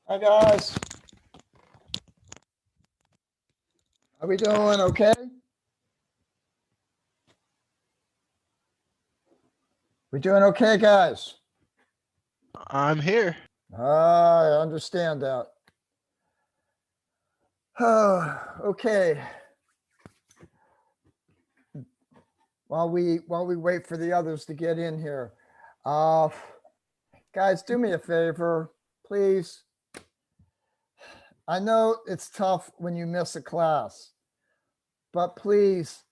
Hi, guys. How we doing? Okay? We doing okay, guys? I'm here. I understand that. Oh, okay. While we wait for the others to get in here, guys, do me a favor, please. I know it's tough when you miss a class, but please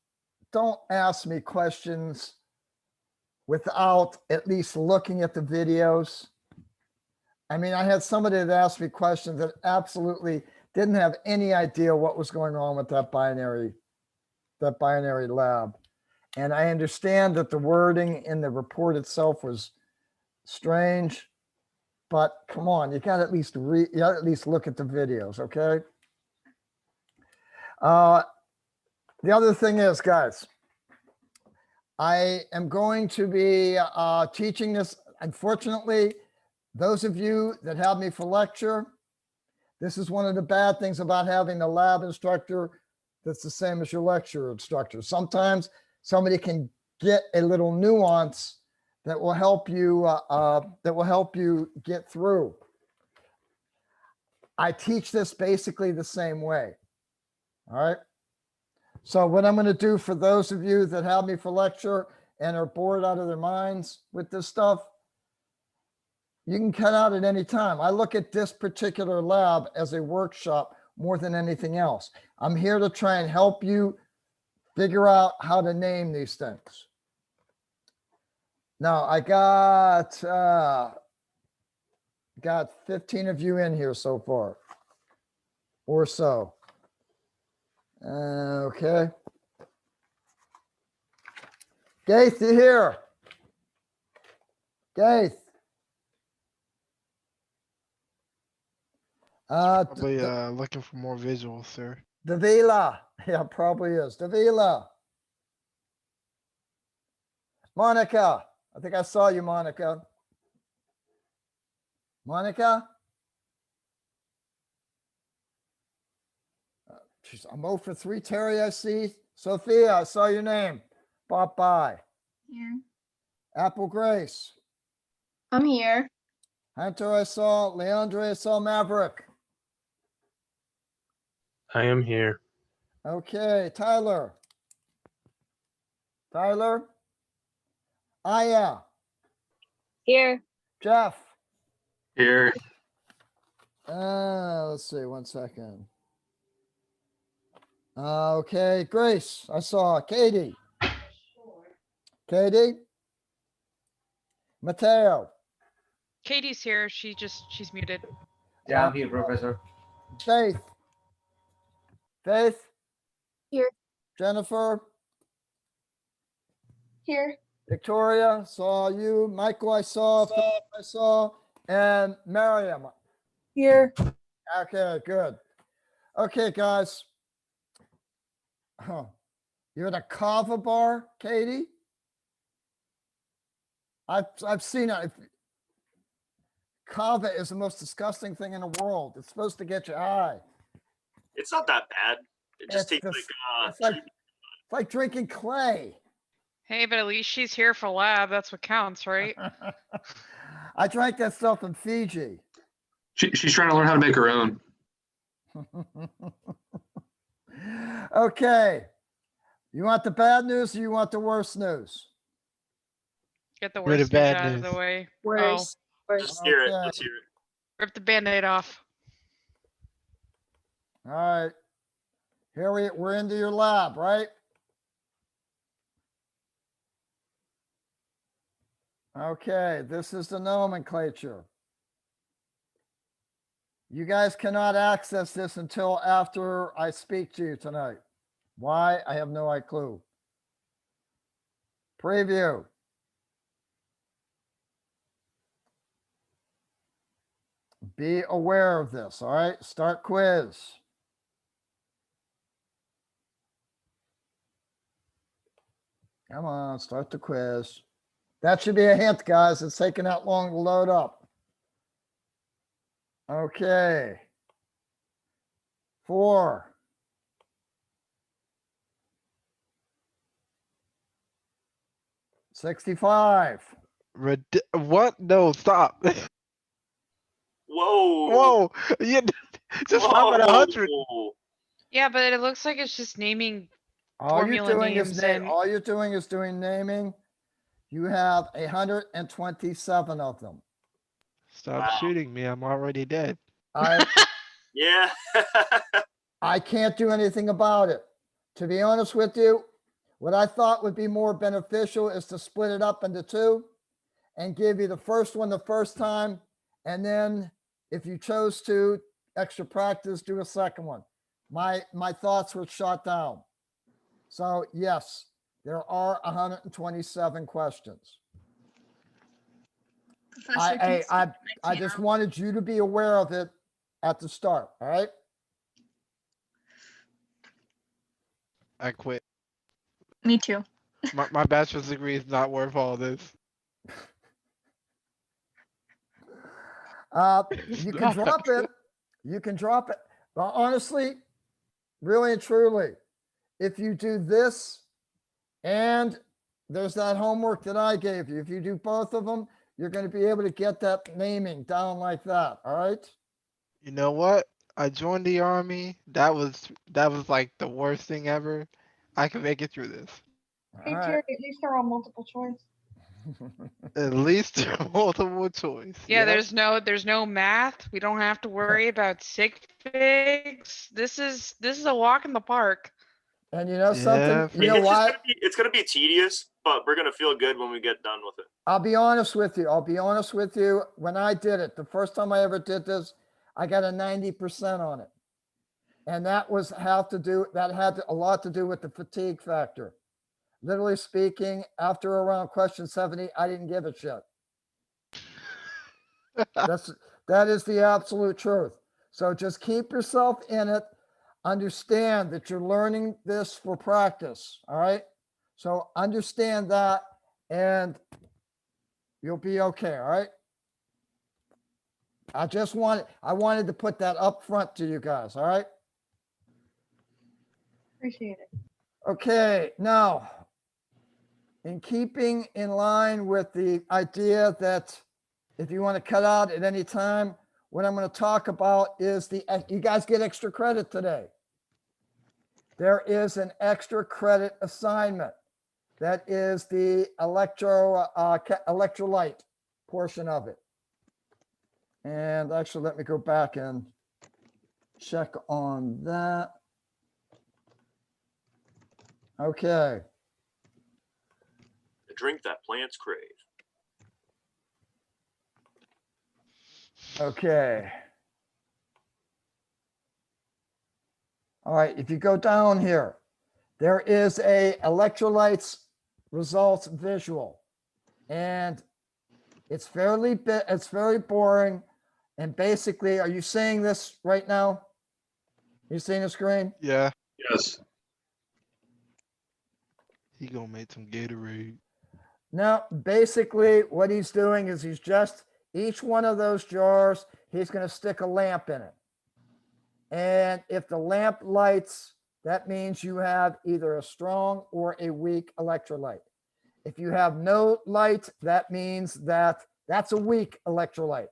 don't ask me questions without at least looking at the videos. I mean, I had somebody that asked me questions that absolutely didn't have any idea what was going on with that binary lab. And I understand that the wording in the report itself was strange, but come on, you gotta at least look at the videos, okay? The other thing is, guys, I am going to be teaching this. Unfortunately, those of you that have me for lecture, this is one of the bad things about having a lab instructor that's the same as your lecture instructor. Sometimes somebody can get a little nuance that will help you get through. I teach this basically the same way. All right. So what I'm going to do for those of you that have me for lecture and are bored out of their minds with this stuff, you can cut out at any time. I look at this particular lab as a workshop more than anything else. I'm here to try and help you figure out how to name these things. Now, I got 15 of you in here so far, or so. Okay. Gaith, you here? Gaith. Probably looking for more visuals, sir. Davila. Yeah, probably is. Davila. Monica. I think I saw you, Monica. Monica? Jeez, I'm 0 for 3, Terry, I see. Sophia, I saw your name. Bop by. Here. Apple Grace. I'm here. Hunter, I saw. Leandre, I saw. Maverick. I am here. Okay, Tyler. Tyler. Aya. Here. Jeff. Here. Let's see, 1 second. Okay, Grace, I saw. Katie. Katie. Mateo. Katie's here. She's muted. Yeah, I'm here, Professor. Faith. Faith. Here. Jennifer. Here. Victoria, saw you. Michael, I saw. Philip, I saw. And Miriam. Here. Okay, good. Okay, guys. You're at a kava bar, Katie? I've seen it. Kava is the most disgusting thing in the world. It's supposed to get you high. It's not that bad. It just It's tastes just- it's like drinking clay. Hey, but at least she's here for lab. That's what counts, right? I drank that stuff in Fiji. She's trying to learn how to make her own. Okay. You want the bad news or you want the worst news? Get the Rid worst of news bad out of news. the way. Worse. Worse. Let's hear it. Okay. Let's hear it. Rip the Band-Aid off. All right. Here we're into your lab, right? Okay, this is the nomenclature. You guys cannot access this until after I speak to you tonight. Why? I have no clue. Preview. Be aware of this, all right? Start quiz. Come on, start the quiz. That should be a hint, guys. It's taking that long to load up. Okay. 4. $65. What? No, stop. Whoa. Whoa. You just stop at 100. Whoa. Yeah, but it looks like it's just naming All you're formula doing is names and all you're doing is doing naming. You have 127 of them. Stop Wow. shooting me. I'm already dead. I Yeah. I can't do anything about it. To be honest with you, what I thought would be more beneficial is to split it up into 2 and give you the first one the first time. And then if you chose to extra practice, do a second one. My thoughts were shot down. So yes, there are 127 questions. Professor, can you I speak to I my just piano? wanted you to be aware of it at the start, all right? I quit. Me too. My bachelor's degree is not worth all this. It's You can not. drop it. You can drop it. But honestly, really and truly, if you do this and there's that homework that I gave you, if you do both of them, you're going to be able to get that naming down like that. All right. You know what? I joined the army. That was like the worst thing ever. I can make it through this. All right. at least they're all multiple choice. At least multiple choice. yeah, Yep. there's no math. We don't have to worry about sig figs. This is a walk in the park. And you know Yeah, something? for You know It's just why? it's gonna be tedious, but we're gonna feel good when we get done with it. I'll be honest with you. I'll be honest with you. When I did it, the first time I ever did this, I got a 90% on it. And that had a lot to do with the fatigue factor. Literally speaking, after around question 70, I didn't give a shit. That is the absolute truth. So just keep yourself in it. Understand that you're learning this for practice. All right. So understand that and you'll be okay. All right. I wanted to put that up front to you guys. All right. Appreciate it. Okay. Now, in keeping in line with the idea that if you want to cut out at any time, what I'm going to talk about is you guys get extra credit today. There is an extra credit assignment. That is the electrolyte portion of it. And actually, let me go back and check on that. Okay. The drink that plants crave. Okay. All right, if you go down here, there is a electrolytes results visual. And it's very boring. And basically, are you seeing this right now? You seeing the screen? Yeah. Yes. He gonna make some Gatorade. Now, basically what he's doing is each one of those jars, he's going to stick a lamp in it. And if the lamp lights, that means you have either a strong or a weak electrolyte. If you have no light, that means that's a weak electrolyte.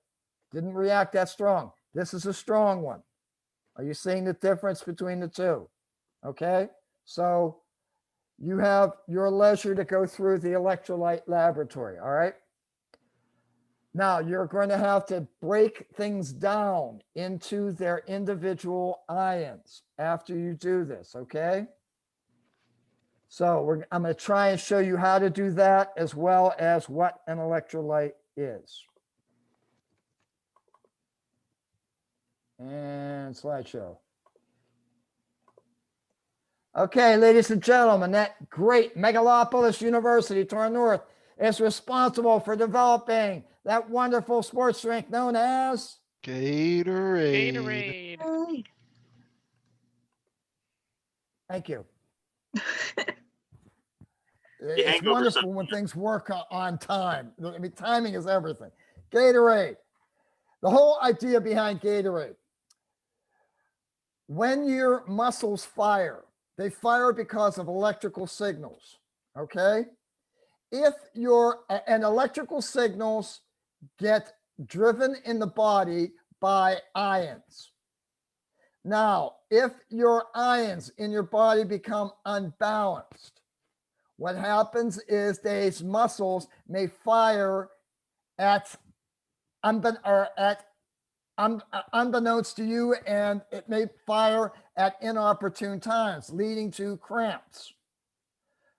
Didn't react that strong. This is a strong one. Are you seeing the difference between the two? Okay. So you have your leisure to go through the electrolyte laboratory. All right. Now you're going to have to break things down into their individual ions after you do this. Okay. So I'm going to try and show you how to do that as well as what an electrolyte is. And slideshow. Okay, ladies and gentlemen, that great megalopolis university to our north is responsible for developing that wonderful sports drink known as Gatorade. Gatorade. Thank you. The It's hangover wonderful when things work on time. I mean, timing is everything. Gatorade. The whole idea behind Gatorade. When your muscles fire, they fire because of electrical signals, okay? If and electrical signals get driven in the body by ions. Now, if your ions in your body become unbalanced, what happens is these muscles may fire at unbeknownst to you, and it may fire at inopportune times, leading to cramps.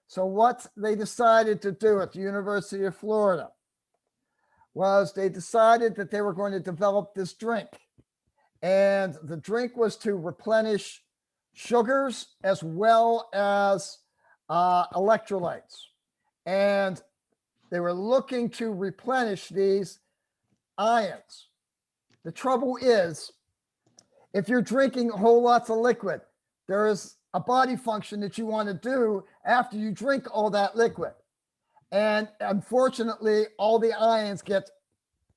So what they decided to do at the University of Florida was they decided that they were going to develop this drink. And the drink was to replenish sugars as well as electrolytes. And they were looking to replenish these ions. The trouble is, if you're drinking whole lots of liquid, there is a body function that you want to do after you drink all that liquid. And unfortunately, all the ions get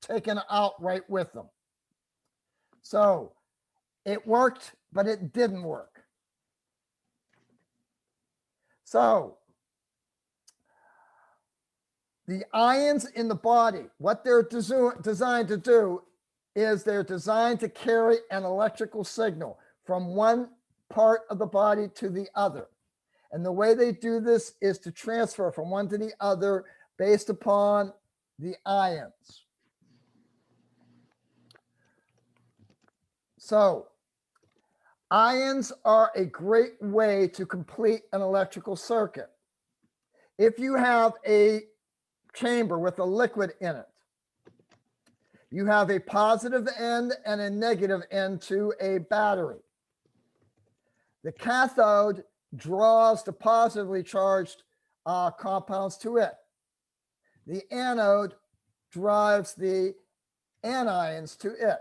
taken out right with them. So it worked, but it didn't work. So the ions in the body, what they're designed to do is they're designed to carry an electrical signal from one part of the body to the other. And the way they do this is to transfer from one to the other based upon the ions. So ions are a great way to complete an electrical circuit. If you have a chamber with a liquid in it, you have a positive end and a negative end to a battery. The cathode draws the positively charged compounds to it. The anode drives the anions to it.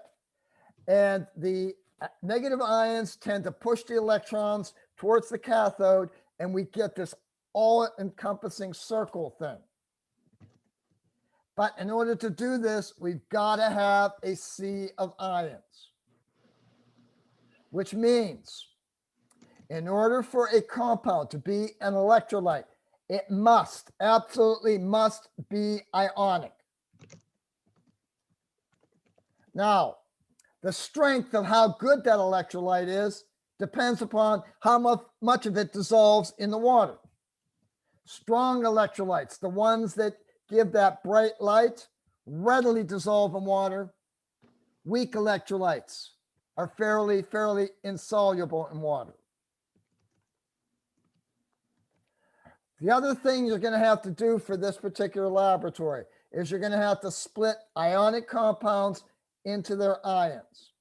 And the negative ions tend to push the electrons towards the cathode, and we get this all-encompassing circle thing. But in order to do this, we've got to have a sea of ions, which means in order for a compound to be an electrolyte, it must, absolutely must be ionic. Now, the strength of how good that electrolyte is depends upon how much of it dissolves in the water. Strong electrolytes, the ones that give that bright light, readily dissolve in water. Weak electrolytes are fairly insoluble in water. The other thing you're going to have to do for this particular laboratory is you're going to have to split ionic compounds into their ions.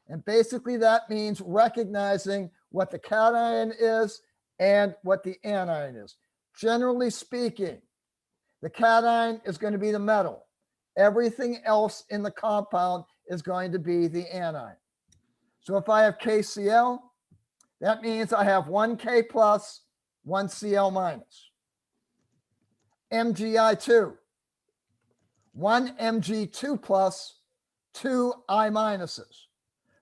And basically that means recognizing what the cation is and what the anion is. Generally speaking, the cation is going to be the metal. Everything else in the compound is going to be the anion. So if I have KCl, that means I have one K plus, one Cl minus. MgI2, one Mg2 plus, two I minuses.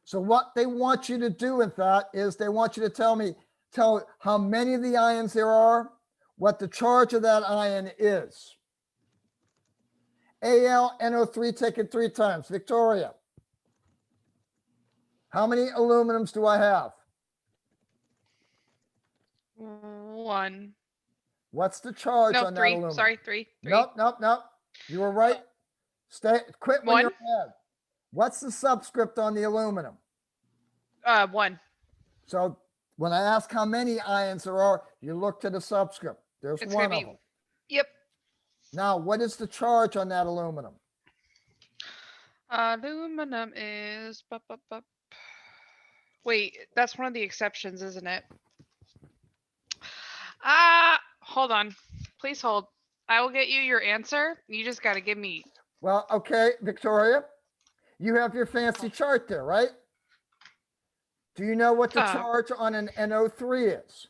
So what they want you to do with that is they want you to tell how many of the ions there are, what the charge of that ion is. AlNO3 taken 3 times. Victoria, how many aluminums do I have? 1. What's the charge No, on that 3. aluminum? Sorry, 3. Nope. You were right. Quit when 1. you're ahead. What's the subscript on the aluminum? 1. So when I ask how many ions there are, you look to the subscript. There's It's one gonna of be- them. Yep. Now, what is the charge on that aluminum? Aluminum is. Wait, that's one of the exceptions, isn't it? Hold on. Please hold. I will get you your answer. You just got to give me. Well, okay, Victoria, you have your fancy chart there, right? Do you know what the charge on an NO3 is?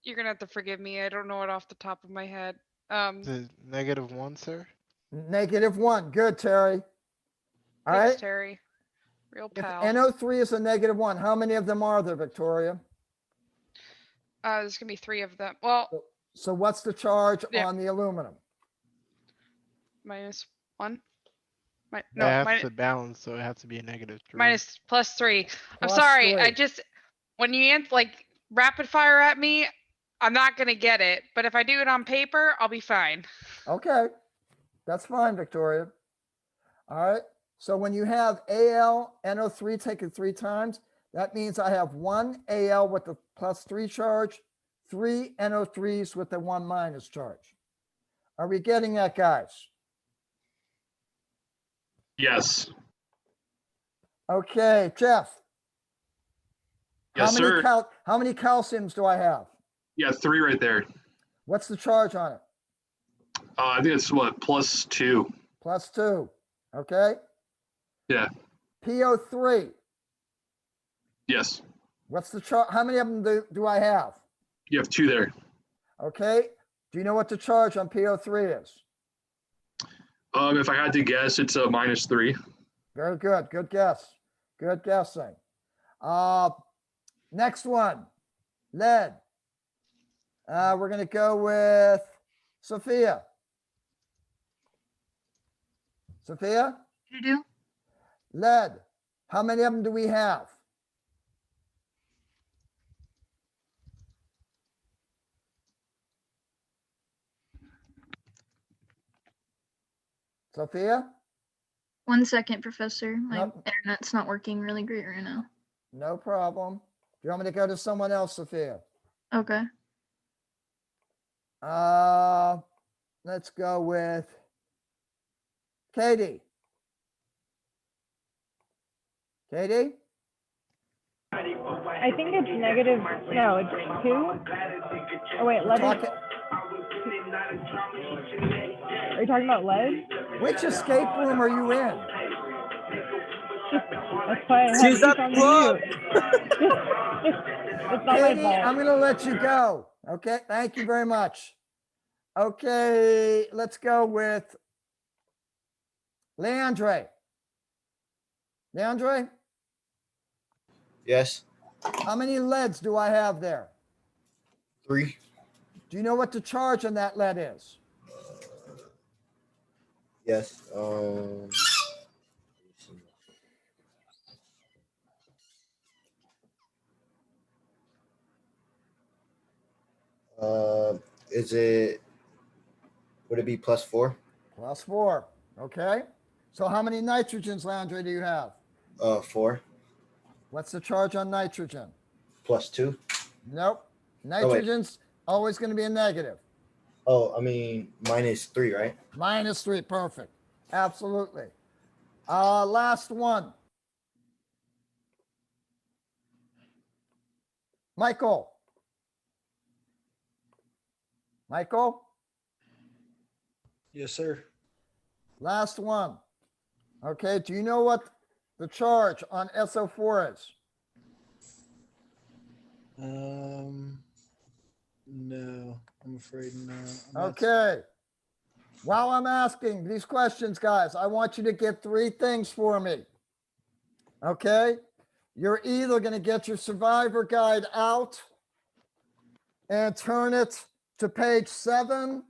You're gonna have to forgive me. I don't know it off the top of my head. Is it -1, sir? -1. Good, Terry. All Thanks, right. Terry. Real If pal. NO3 is a -1, how many of them are there, Victoria? There's gonna be 3 of them. Well, So what's the charge Yeah. on the aluminum? -1. That No, has to balance, so it has to be a -3. +3. I'm Plus sorry. I 3. just when you like rapid fire at me, I'm not gonna get it. But if I do it on paper, I'll be fine. Okay, that's fine, Victoria. All right, so when you have Al NO3 taken 3 times, that means I have 1 Al with the +3 charge, 3 NO3s with the 1- charge. Are we getting that, guys? Yes. Okay, Jeff. Yes, sir. How many calciums do I have? Yeah, 3 right there. What's the charge on it? I think it's what, +2. +2. Okay. Yeah. PO3. Yes. What's the charge? How many of them do I have? You have 2 there. Okay. Do you know what the charge on PO3 is? If I had to guess, it's a -3. Very good. Good guess. Good guessing. Next one, lead. We're going to go with Sophia. Sophia, You do? lead. How many of them do we have? Sophia? 1 second, Professor. My Nope. internet's not working really great right now. No problem. Do you want me to go to someone else, Sophia? Okay. Let's go with Katie. Katie? I think it's negative. No, it's 2. Oh wait, lead. Talk- Are you talking about lead? Which escape room are you in? That's why I had She's you up on club. mute. It's not my Katie, I'm fault. going to let you go. Okay, thank you very much. Okay, let's go with Leandre. Leandre, Yes. how many leads do I have there? 3. Do you know what the charge on that lead is? Yes. Is it? Would it be +4? +4. Okay. So how many nitrogens, Leandre, do you have? 4. What's the charge on nitrogen? +2. Nope. wait. Nitrogen's always going to be a negative. Oh, I mean -3, right? -3. Perfect. Absolutely. Last one. Michael. Michael, Yes, sir. last one. Okay, do you know what the charge on SO4 is? No, I'm afraid not. I'm not- Okay. While I'm asking these questions, guys, I want you to get 3 things for me. Okay? You're either going to get your survivor guide out and turn it to page 7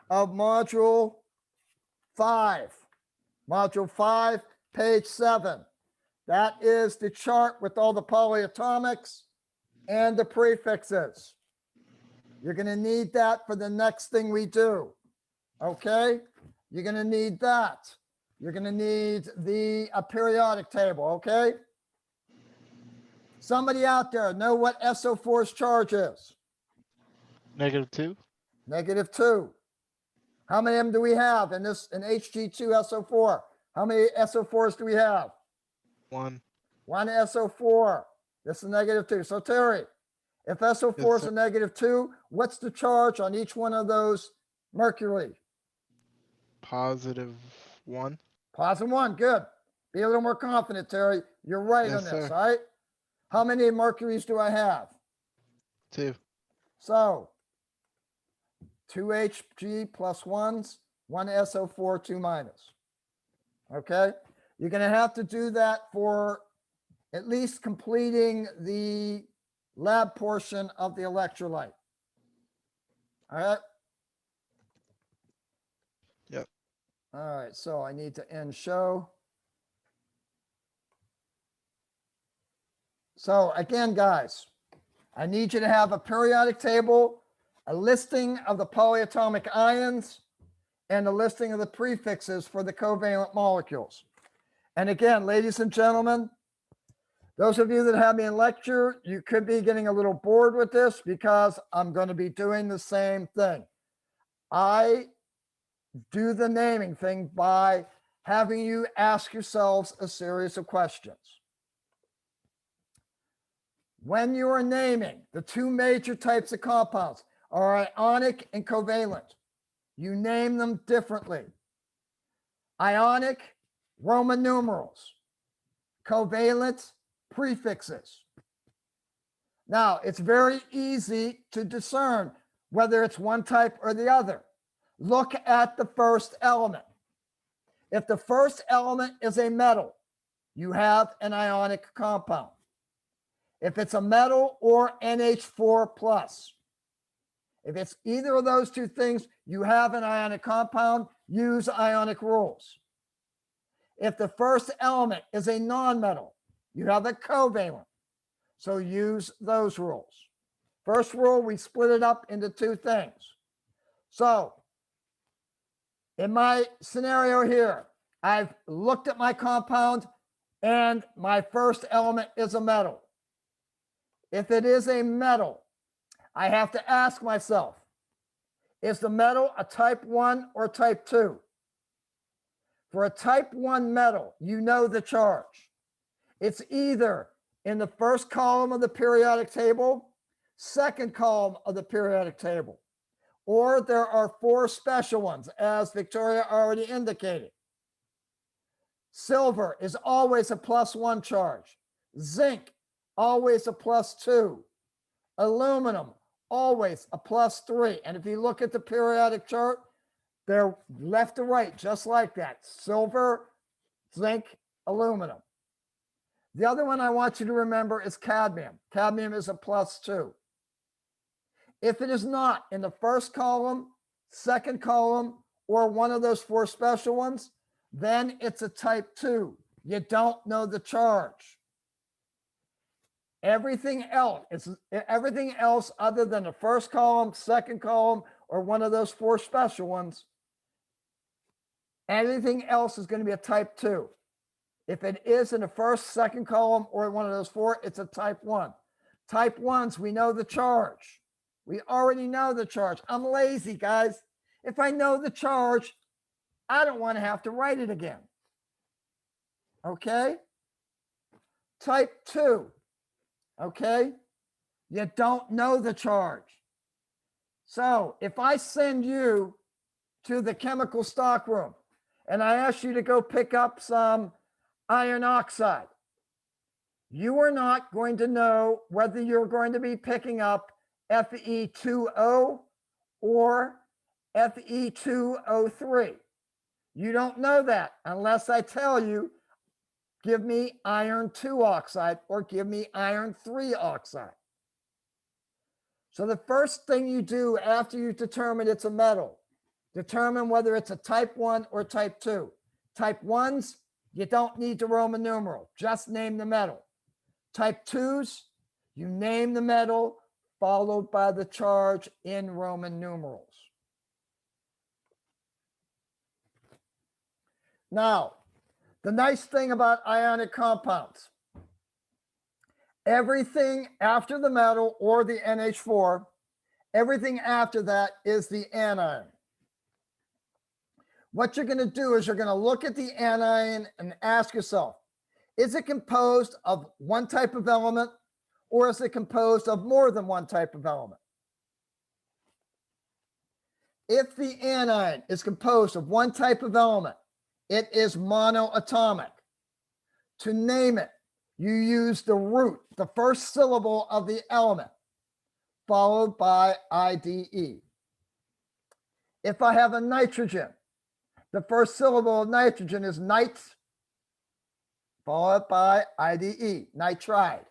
of module 5. Module 5, page 7. That is the chart with all the polyatomics and the prefixes. You're going to need that for the next thing we do. Okay? You're going to need that. You're going to need the periodic table. Okay? Somebody out there know what SO4's charge is? -2. -2. How many of them do we have in Hg2SO4? How many SO4s do we have? 1. 1 SO4. This is -2. So Terry, if SO4 is sir. a -2, what's the charge on each one of those mercury? +1. +1. Good. Be a little more confident, Terry. You're right Yes, on this, sir. all right? How many mercuries do I have? 2. So 2 Hg plus ones, 1 SO4, 2 minus. Okay, you're going to have to do that for at least completing the lab portion of the electrolyte. All right. Yep. All right, so I need to end show. So again, guys, I need you to have a periodic table, a listing of the polyatomic ions, and a listing of the prefixes for the covalent molecules. And again, ladies and gentlemen, those of you that have me in lecture, you could be getting a little bored with this because I'm going to be doing the same thing. I do the naming thing by having you ask yourselves a series of questions. When you are naming, the two major types of compounds are ionic and covalent. You name them differently. Ionic, Roman numerals. Covalent, prefixes. Now, it's very easy to discern whether it's one type or the other. Look at the first element. If the first element is a metal, you have an ionic compound. If it's a metal or NH4 plus, if it's either of those two things, you have an ionic compound. Use ionic rules. If the first element is a nonmetal, you have a covalent. So use those rules. First rule, we split it up into two things. So in my scenario here, I've looked at my compound and my first element is a metal. If it is a metal, I have to ask myself, is the metal a type 1 or type 2? For a type 1 metal, you know the charge. It's either in the first column of the periodic table, second column of the periodic table, or there are 4 special ones, as Victoria already indicated. Silver is always a +1 charge. Zinc, always a +2. Aluminum, always a +3. And if you look at the periodic chart, they're left to right, just like that. Silver, zinc, aluminum. The other one I want you to remember is cadmium. Cadmium is a +2. If it is not in the first column, second column, or one of those 4 special ones, then it's a type 2. You don't know the charge. Everything else other than the first column, second column, or one of those 4 special ones, anything else is going to be a type 2. If it is in the first, second column, or one of those 4, it's a type 1. Type 1s, we know the charge. We already know the charge. I'm lazy, guys. If I know the charge, I don't want to have to write it again. Okay? Type 2. Okay? You don't know the charge. So if I send you to the chemical stock room and I ask you to go pick up some iron oxide, you are not going to know whether you're going to be picking up Fe2O or Fe2O3. You don't know that unless I tell you, give me iron 2 oxide or give me iron 3 oxide. So the first thing you do after you determine it's a metal, determine whether it's a type 1 or type 2. Type 1s, you don't need the Roman numeral, just name the metal. Type 2s, you name the metal followed by the charge in Roman numerals. Now, the nice thing about ionic compounds, everything after the metal or the NH4, everything after that is the anion. What you're going to do is you're going to look at the anion and ask yourself, is it composed of one type of element or is it composed of more than one type of element? If the anion is composed of one type of element, it is monoatomic. To name it, you use the root, the first syllable of the element, followed by IDE. If I have a nitrogen, the first syllable of nitrogen is nit, followed by IDE, nitride.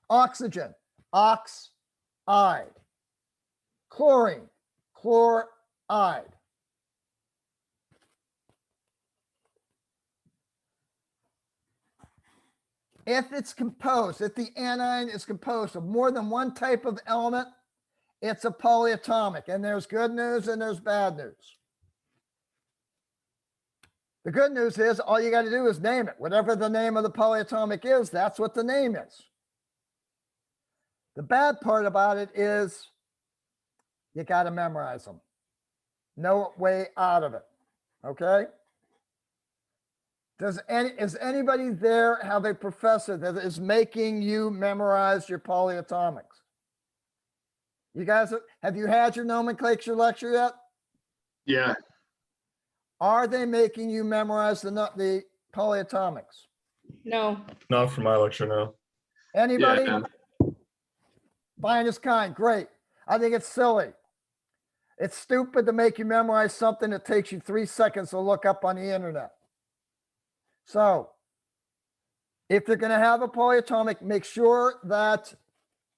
Oxygen, oxide. Chlorine, chloride. If it's composed, if the anion is composed of more than one type of element, it's a polyatomic, and there's good news and there's bad news. The good news is all you got to do is name it. Whatever the name of the polyatomic is, that's what the name is. The bad part about it is you got to memorize them. No way out of it. Okay? Is anybody there have a professor that is making you memorize your polyatomics? You guys, have you had your nomenclature lecture yet? Yeah. Are they making you memorize the polyatomics? No. Not for my lecture, no. Anybody? Yeah. Finest kind, great. I think it's silly. It's stupid to make you memorize something that takes you 3 seconds to look up on the internet. So if you're going to have a polyatomic, make sure that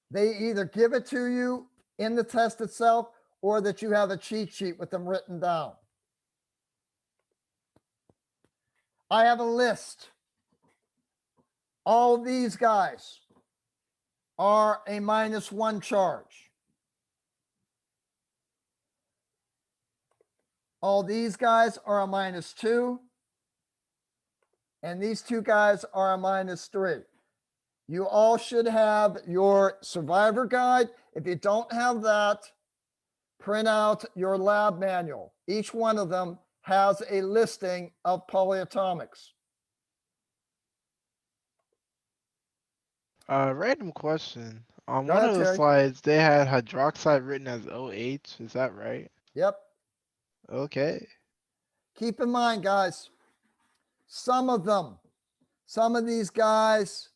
they either give it to you in the test itself or that you have a cheat sheet with them written down. I have a list. All these guys are a -1 charge. All these guys are a -2. And these two guys are a -3. You all should have your survivor guide. If you don't have that, print out your lab manual. Each one of them has a listing of polyatomics. Random question. On Go one ahead, of the Terry. slides, they had hydroxide written as OH. Is that right? Yep. Okay. Keep in mind, guys, some of these guys,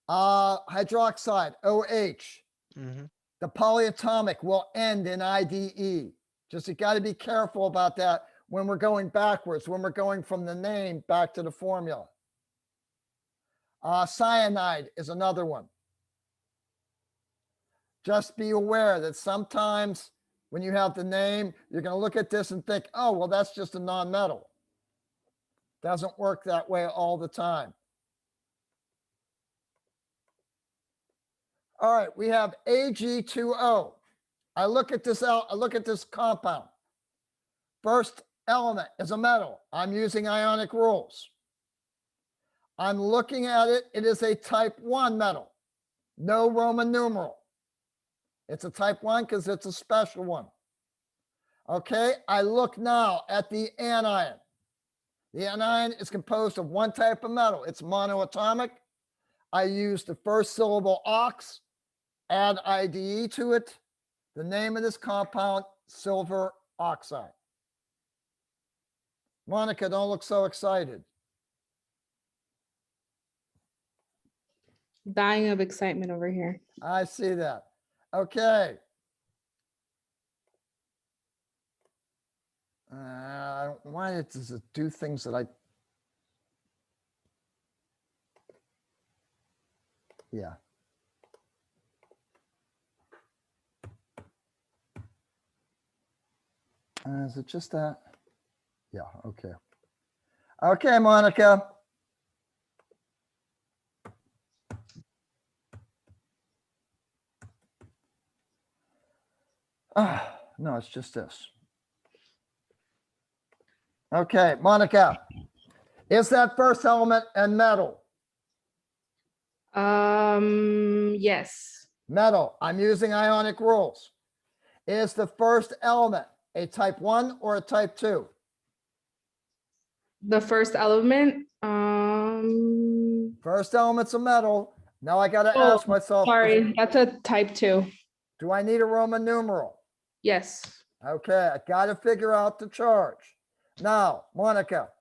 hydroxide, OH, Mm-hmm. the polyatomic will end in IDE. Just you got to be careful about that when we're going backwards, when we're going from the name back to the formula. Cyanide is another one. Just be aware that sometimes when you have the name, you're going to look at this and think, oh, well, that's just a non-metal. Doesn't work that way all the time. All right, we have Ag2O. I look at this compound. First element is a metal. I'm using ionic rules. I'm looking at it. It is a type 1 metal. No Roman numeral. It's a type 1 because it's a special one. Okay, I look now at the anion. The anion is composed of one type of metal. It's monoatomic. I use the first syllable ox, add IDE to it. The name of this compound, silver oxide. Monica, don't look so excited. Dying of excitement over here. I see that. Okay. Why does it do things that yeah. Is it just that? Yeah, okay. Okay, Monica. No, it's just this. Okay, Monica, is that first element a metal? Yes. Metal. I'm using ionic rules. Is the first element a type 1 or a type 2? The first element. First element's a metal. Now I got to Oh, ask myself, sorry, that's a type 2. do I need a Roman numeral? Yes. Okay, I got to figure out the charge. Now, Monica,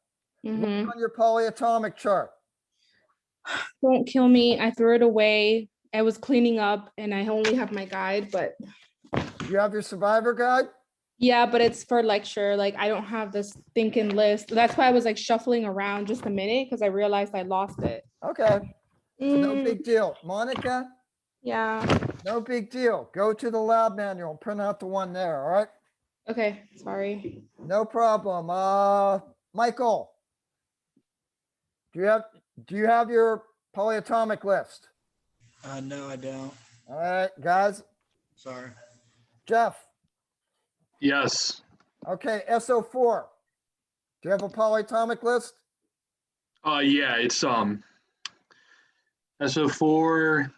Mhm. look on your polyatomic chart. Don't kill me. I threw it away. I was cleaning up and I only have my guide, but You have your survivor guide? Yeah, but it's for lecture. Like I don't have this thinking list. That's why I was like shuffling around just a minute because I realized I lost it. Okay, no Mm, big deal. Monica, yeah. no big deal. Go to the lab manual and print out the one there, all right? Okay, sorry. No problem. Michael. Do you have your polyatomic list? No, I don't. All right, guys. Sorry. Jeff. Yes. Okay, SO4. Do you have a polyatomic list? Yeah, it's SO4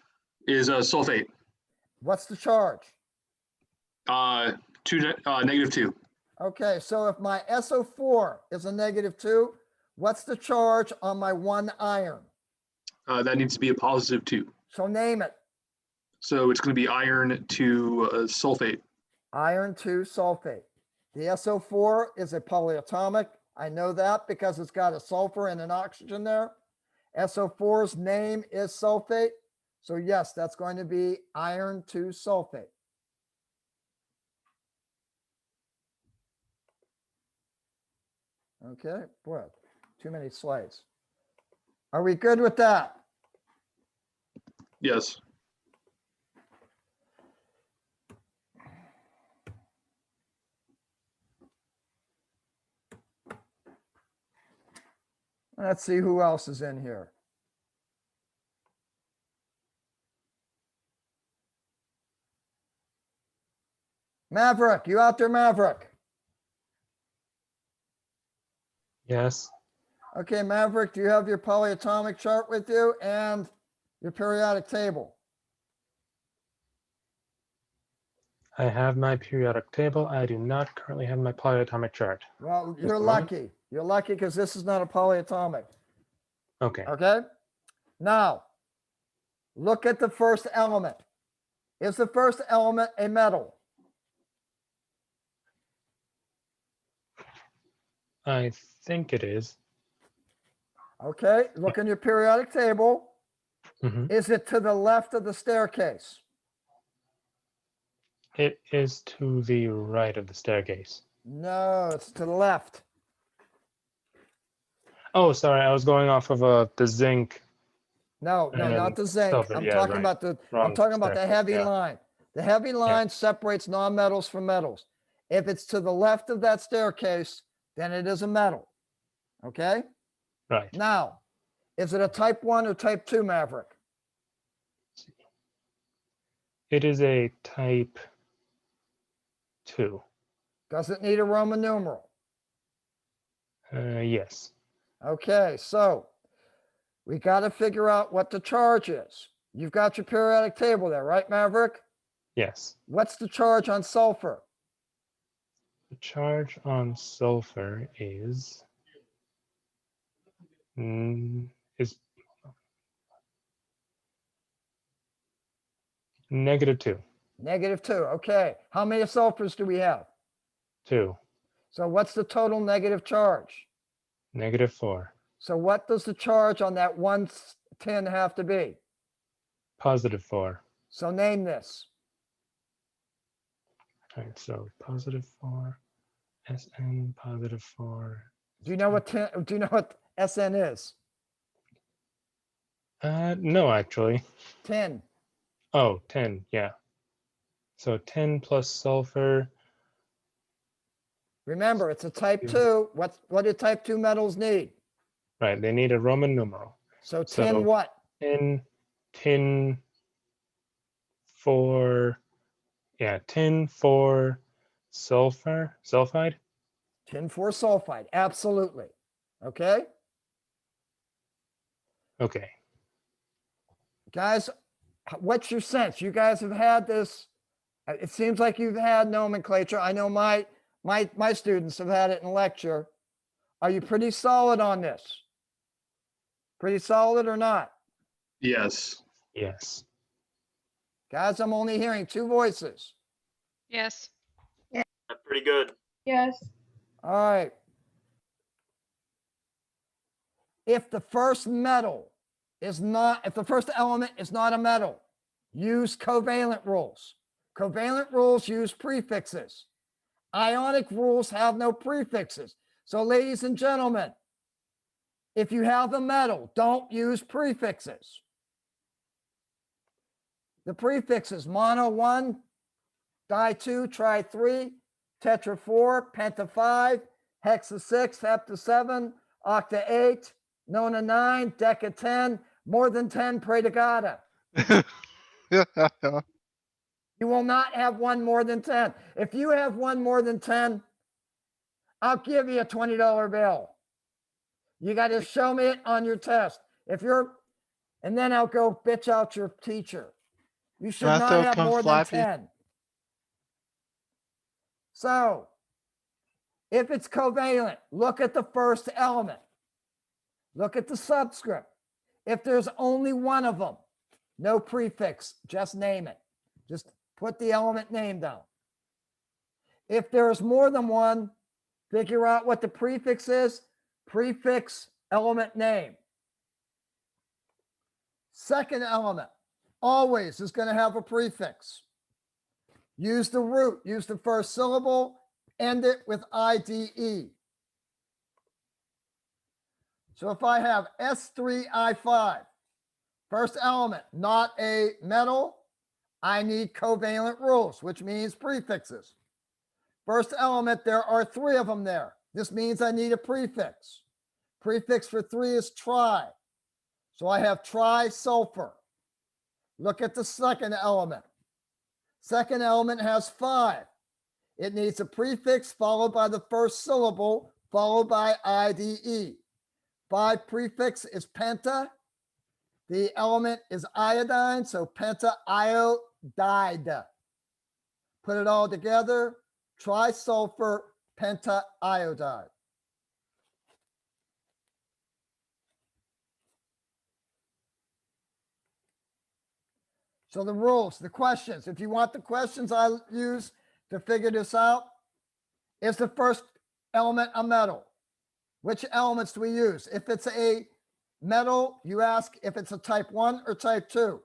is sulfate. What's the charge? -2. Okay, so if my SO4 is a -2, what's the charge on my 1 iron? That needs to be a +2. So name it. So it's going to be iron to sulfate. Iron 2 sulfate. The SO4 is a polyatomic. I know that because it's got a sulfur and an oxygen there. SO4's name is sulfate. So yes, that's going to be iron 2 sulfate. Okay, boy, too many slides. Are we good with that? Yes. Let's see who else is in here. Maverick, you out there, Maverick? Yes. Okay, Maverick, do you have your polyatomic chart with you and your periodic table? I have my periodic table. I do not currently have my polyatomic chart. Well, Just you're a moment. lucky. You're lucky because this is not a polyatomic. Okay. Okay. Now, look at the first element. Is the first element a metal? I think it is. Okay. Look in your periodic table. Mhm. Is it to the left of the staircase? It is to the right of the staircase. No, it's to the left. Oh, sorry. I was going off of the zinc. No, And not the zinc. sulfur, I'm yeah, talking right. about the Wrong staircase, heavy yeah. line. The heavy line separates non-metals from metals. If it's to the left of that staircase, then it is a metal. Okay? Right. Now, is it a type 1 or type 2 Maverick? It is a type 2. Does it need a Roman numeral? Yes. Okay, so we got to figure out what the charge is. You've got your periodic table there, right, Maverick? Yes. What's the charge on sulfur? The charge on sulfur is -2. -2. Okay. How many sulfurs do we have? 2. So what's the total negative charge? -4. So what does the charge on that 110 have to be? +4. So name this. All right, so +4, SN, +4. Do you know what SN is? No, actually. 10. Oh, 10, yeah. So 10 plus sulfur. Remember, it's a type 2. What do type 2 metals need? Right, they need a Roman numeral. So 10 what? 10 for, yeah, 10 for sulfide. 10 for sulfide, absolutely. Okay? Okay. Guys, what's your sense? You guys have had this. It seems like you've had nomenclature. I know my students have had it in lecture. Are you pretty solid on this? Pretty solid or not? Yes. Yes. Guys, I'm only hearing 2 voices. Yes. That's pretty good. Yes. All right. If the first element is not a metal, use covalent rules. Covalent rules use prefixes. Ionic rules have no prefixes. So ladies and gentlemen, if you have a metal, don't use prefixes. The prefixes mono 1, di 2, tri 3, tetra 4, penta 5, hexa 6, hepta 7, octa 8, nona 9, deca 10, more than 10, predicata. You will not have one more than 10. If you have one more than 10, I'll give you a $20 bill. You got to show me it on your test. And then I'll go bitch out your teacher. You should Can I not still have come more than slap you? 10. So if it's covalent, look at the first element. Look at the subscript. If there's only one of them, no prefix, just name it. Just put the element name down. If there's more than one, figure out what the prefix is, prefix element name. Second element always is going to have a prefix. Use the root, use the first syllable, end it with IDE. So if I have S3I5, first element, not a metal, I need covalent rules, which means prefixes. First element, there are 3 of them there. This means I need a prefix. Prefix for 3 is tri. So I have trisulfur. Look at the second element. Second element has 5. It needs a prefix followed by the first syllable, followed by IDE. 5 prefix is penta. The element is iodine, so pentaiodide. Put it all together, trisulfur pentaiodide. So the rules, the questions, if you want the questions I use to figure this out, is the first element a metal? Which elements do we use? If it's a metal, you ask if it's a type 1 or type 2.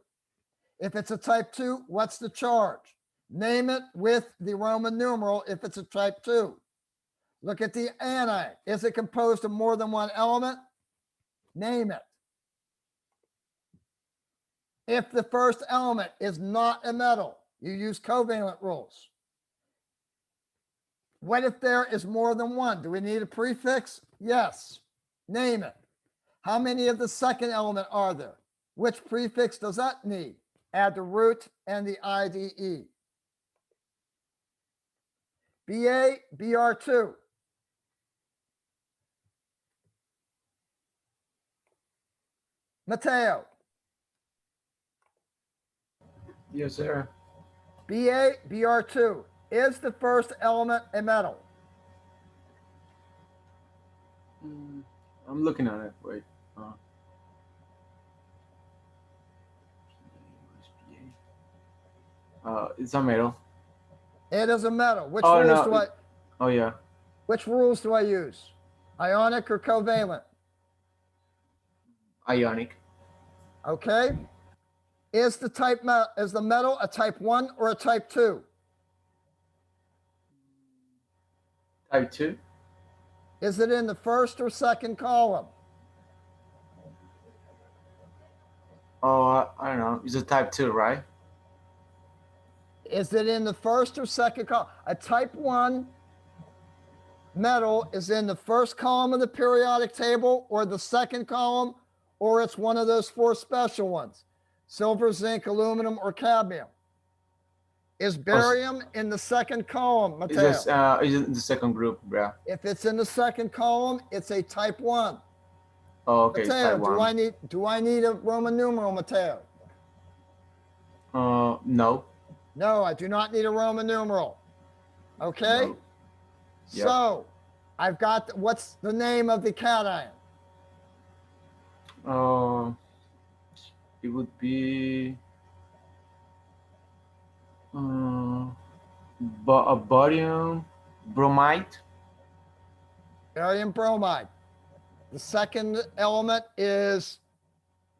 If it's a type 2, what's the charge? Name it with the Roman numeral if it's a type 2. Look at the anion. Is it composed of more than one element? Name it. If the first element is not a metal, you use covalent rules. What if there is more than one? Do we need a prefix? Yes. Name it. How many of the second element are there? Which prefix does that need? Add the root and the IDE. BA, BR2. Mateo. Yes, sir. BA, BR2. Is the first element a metal? I'm looking at it. Wait. It's a metal. It is a metal. Which Oh, rules no. do I? Oh, yeah. Which rules do I use? Ionic or covalent? Ionic. Okay. Is the metal a type 1 or a type 2? Type 2. Is it in the first or second column? Oh, I don't know. It's a type 2, right? Is it in the first or second column? A type 1 metal is in the first column of the periodic table or the second column, or it's one of those 4 special ones. Silver, zinc, aluminum, or cadmium. Is barium in the second column, Mateo? It's in the second group, bro. If it's in the second column, it's a type 1. Oh, okay. Mateo, Type 1. do I need a Roman numeral, Mateo? No. No, I do not need a Roman numeral. Okay? No. Yep. So, I've got, what's the name of the cation? It would be barium bromide. Barium bromide. The second element is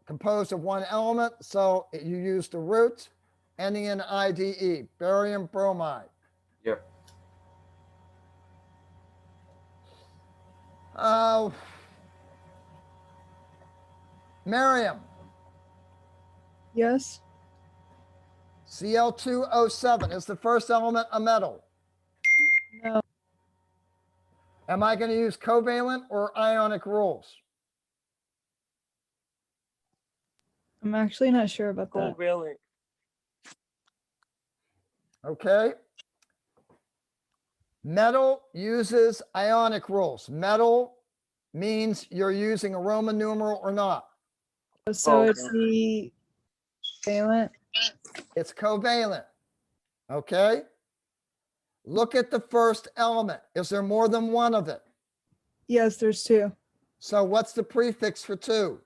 composed of one element, so you use the root. Anion IDE, barium bromide. Yep. Miriam, Yes. Cl2O7 is the first element a metal. No. Am I going to use covalent or ionic rules? I'm actually not sure about that. Covalent. Okay. Metal uses ionic rules. Metal means you're using a Roman numeral or not. So Oh, it's the valent. It's covalent. Okay. Look at the first element. Is there more than one of it? Yes, there's two. So what's the prefix for 2?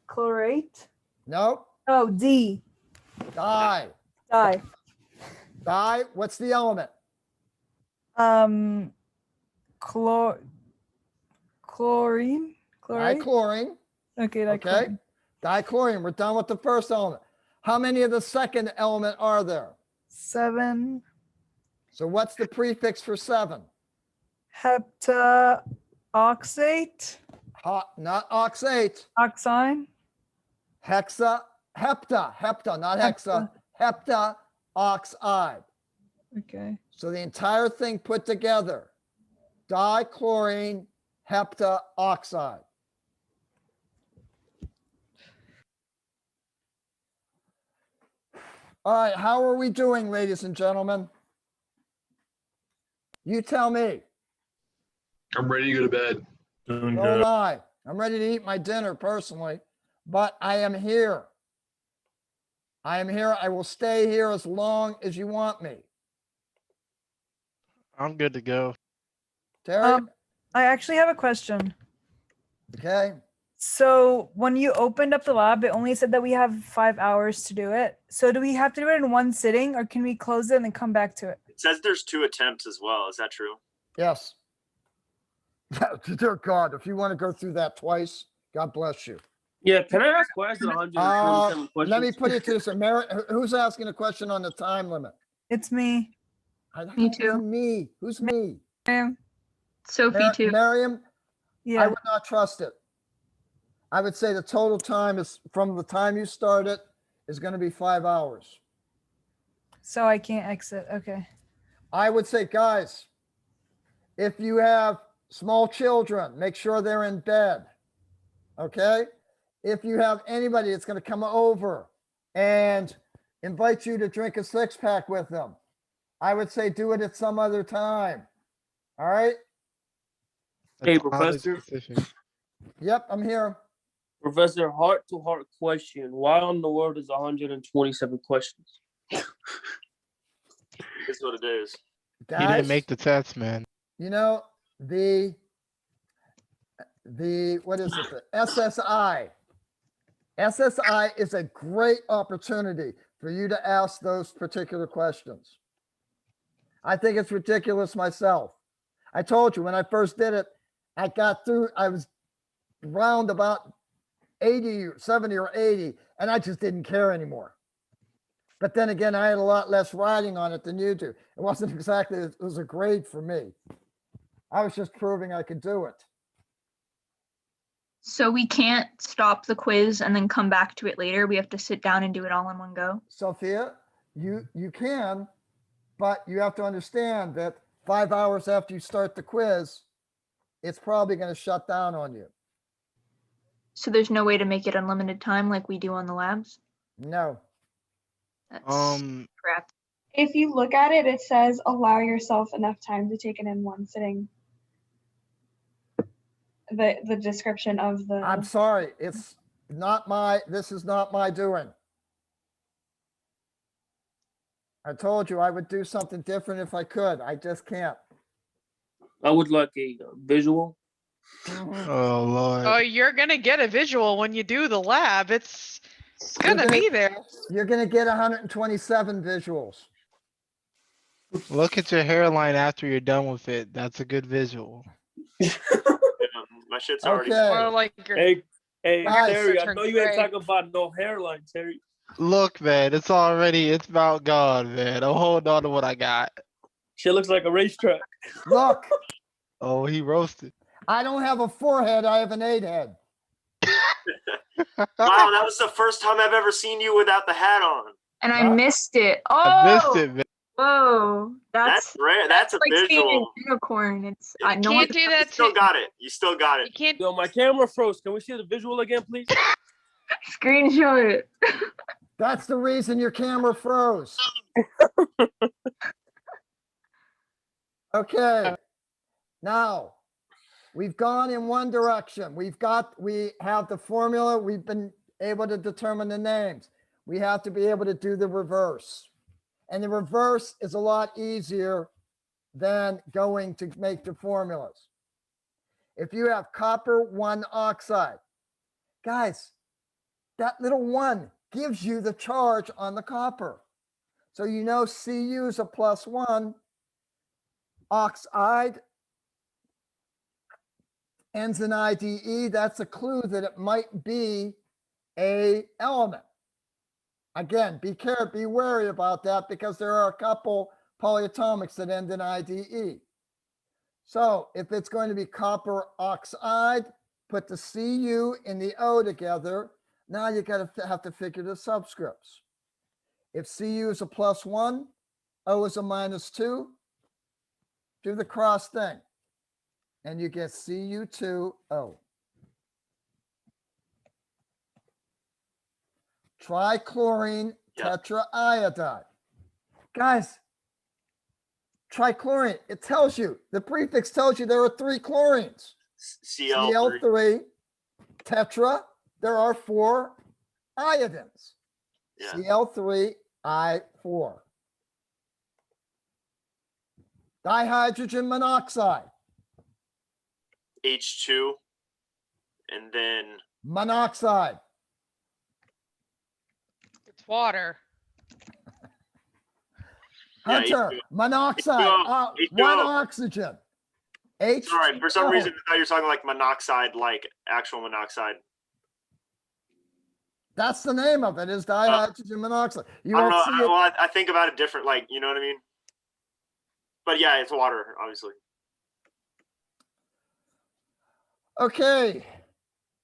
Chlorate. Nope. Oh, D. Di. Di. Di, what's the element? Chlorine. Chlorate. Dichlorine. Okay. Okay. Dichlorine. We're done with the first element. How many of the second element are there? 7. So what's the prefix for 7? Heptaoxate. Not oxate. Oxine. Hepta, not hexa. Hepta oxide. Okay. So the entire thing put together, dichlorine heptaoxide. All right, how are we doing, ladies and gentlemen? You tell me. I'm ready to go to bed. So am I. I'm ready to eat my dinner personally, but I am here. I am here. I will stay here as long as you want me. I'm good to go. Terry? I actually have a question. Okay. So when you opened up the lab, it only said that we have 5 hours to do it. So do we have to do it in one sitting, or can we close it and then come back to it? It says there's 2 attempts as well. Is that true? Yes. Dear God, if you want to go through that twice, God bless you. Yeah, can I ask questions? 127 questions. Let me put it to this. Who's asking a question on the time limit? It's me. Me too. Me. Who's me? Sophie too. Miriam, Yeah. I would not trust it. I would say the total time is from the time you start it is going to be 5 hours. So I can't exit. Okay. I would say, guys, if you have small children, make sure they're in bed. Okay? If you have anybody that's going to come over and invite you to drink a 6-pack with them, I would say do it at some other time. All right? Hey, That's oddly Professor. specific. Yep, I'm here. Professor, heart-to-heart question. Why on the world is 127 questions? It's what it is. He didn't make the test, man. You know, the what is it? The SSI. SSI is a great opportunity for you to ask those particular questions. I think it's ridiculous myself. I told you when I first did it, I got through, I was round about 80 or 70 or 80, and I just didn't care anymore. But then again, I had a lot less riding on it than you do. It wasn't exactly, it was a grade for me. I was just proving I could do it. So we can't stop the quiz and then come back to it later. We have to sit down and do it all in one go. Sophia, you can, but you have to understand that 5 hours after you start the quiz, it's probably going to shut down on you. So there's no way to make it unlimited time like we do on the labs? No. That's crap. If you look at it, it says allow yourself enough time to take it in one sitting. The description of the. I'm sorry. It's not this is not my doing. I told you I would do something different if I could. I just can't. I would like a visual. Oh, Lord. Oh, you're gonna get a visual when you do the lab. It's gonna be there. You're going to get 127 visuals. Look at your hairline after you're done with it. That's a good visual. My shit's already. Okay. Or like your Hey, Hey, Guys. Terry, I Turn know you ain't gray. talking about no hairline, Terry. Look, man, it's about gone, man. I'm holding on to what I got. Shit looks like a racetrack. Look, Oh, he roasted. I don't have a 4-head, I have an 8-head. Wow, that was the first time I've ever seen you without the hat on. And I Huh? missed it. I missed Oh, it, man. whoa. That's rare. That's a like seeing a visual. unicorn. It's You no one Can't do that You still to got it. You still got you it. can't Yo, my camera froze. Can we see the visual again, please? screenshot it. That's the reason your camera froze. Okay. Now, we've gone in one direction. We have the formula. We've been able to determine the names. We have to be able to do the reverse. And the reverse is a lot easier than going to make the formulas. If you have copper 1 oxide, guys, that little 1 gives you the charge on the copper. So you know Cu is a +1, oxide ends in IDE. That's a clue that it might be a element. Again, be wary about that because there are a couple polyatomics that end in IDE. So if it's going to be copper oxide, put the Cu and the O together. Now you have to figure the subscripts. If Cu is a +1, O is a -2, do the cross thing. And you get Cu2O. Trichlorine tetraiodide. Guys, trichlorine, it tells you, the prefix tells you there are 3 chlorines. CL3. Cl3, tetra, there are 4 iodines. Yeah. Cl3I4. Dihydrogen monoxide. H2. And then Monoxide. it's water. Yeah, Hunter, H2O. monoxide. H2O. 1 oxygen. H2O. sorry, for some reason I thought you were talking like monoxide, like actual monoxide. That's the name of it, is dihydrogen monoxide. You I don't won't know. see it. Well, I think about it different, like, you know what I mean? But yeah, it's water, obviously. Okay.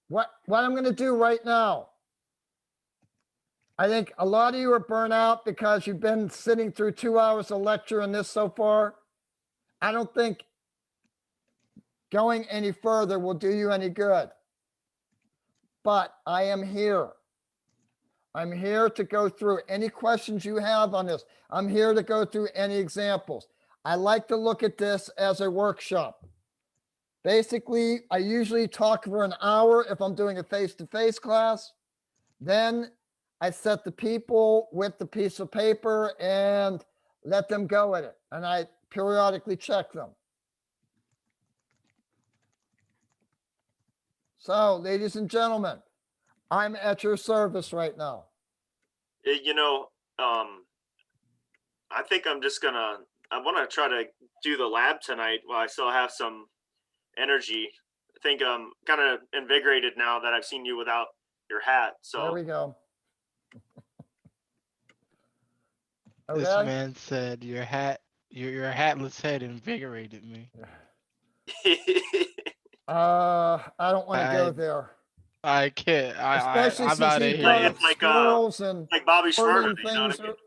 What I'm going to do right now, I think a lot of you are burnt out because you've been sitting through 2 hours of lecture in this so far. I don't think going any further will do you any good. But I am here. I'm here to go through any questions you have on this. I'm here to go through any examples. I like to look at this as a workshop. Basically, I usually talk for an hour if I'm doing a face-to-face class. Then I set the people with the piece of paper and let them go at it. And I periodically check them. So, ladies and gentlemen, I'm at your service right now. You know, I think I want to try to do the lab tonight while I still have some energy. I think I'm kind of invigorated now that I've seen you without your hat. So There we go. This Okay. man said your hatless head invigorated me. I don't want to go I- there. I can't. Especially I'm since out of he brought here. up squirrels and like Bobby Schmurda, floating you know what I things.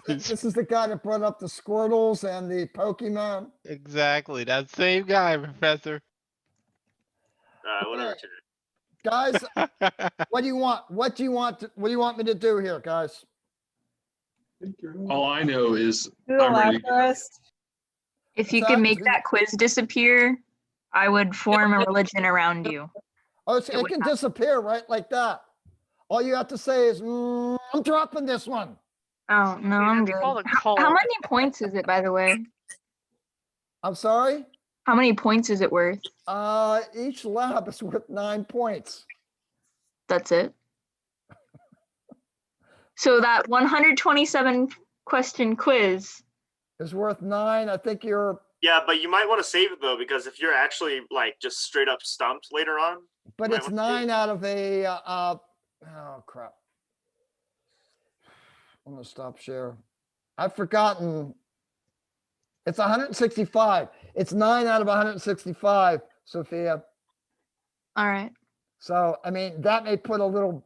mean? This is the guy that brought up the Squirtles and the Pokemon. Exactly. That same guy, Professor. Whatever. Okay. Guys, what do you want? What do you want me to do here, guys? All I know is Do the I'm lab ready to for go. us. If you What's could that? make that quiz disappear, I would form a religion around you. Oh, It it would can happen. disappear right like that. All you have to say is, I'm dropping this one. Oh, no, I'm It's good. called a How cult. many points is it, by the way? I'm sorry. How many points is it worth? Each lab is worth 9 points. That's it. So that 127 question quiz. Is worth 9. I think you're Yeah, but you might want to save it though, because if you're actually like just straight up stumped later on. But might it's wanna save 9 out of a, oh crap. I'm gonna stop share. I've forgotten. It's 165. It's 9 out of 165, Sophia. All right. So, I mean, that may put a little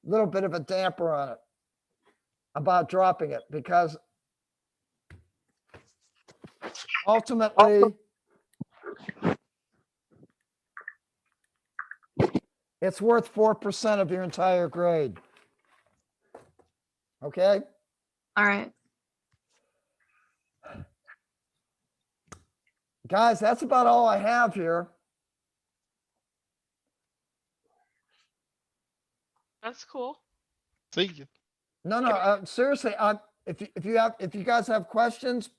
bit of a damper on it about dropping it because ultimately it's worth 4% of your entire grade. Okay? All right. Guys, that's about all I have here. That's cool. See you. No, seriously, if you guys have questions,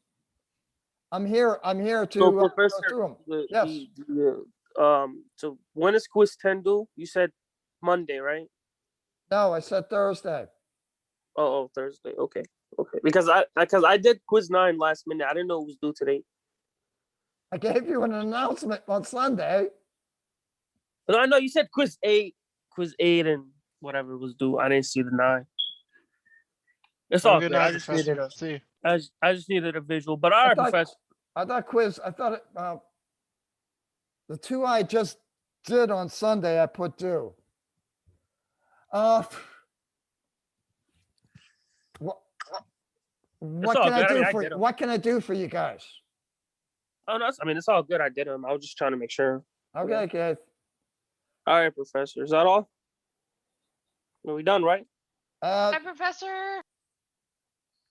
I'm here to So, go Professor, through them. Yes. So when is quiz 10 due? You said Monday, right? No, I said Thursday. Oh, Thursday. Okay. Because I did quiz 9 last minute. I didn't know it was due today. I gave you an announcement on Sunday. But I know you said quiz 8, and whatever was due. I didn't see the 9. It's Have a all good good. I night, just Professor. needed See you. I just needed a visual. But all right, Professor. I thought the 2 I just did on Sunday, I put due. What all can I good. I do mean, I for did 'em. what can I do for you guys? Oh no, it's all good. I did them. I was just trying to make sure. Okay, Keith. All right, Professor. Is that all? Are we done, right? Hi, Professor.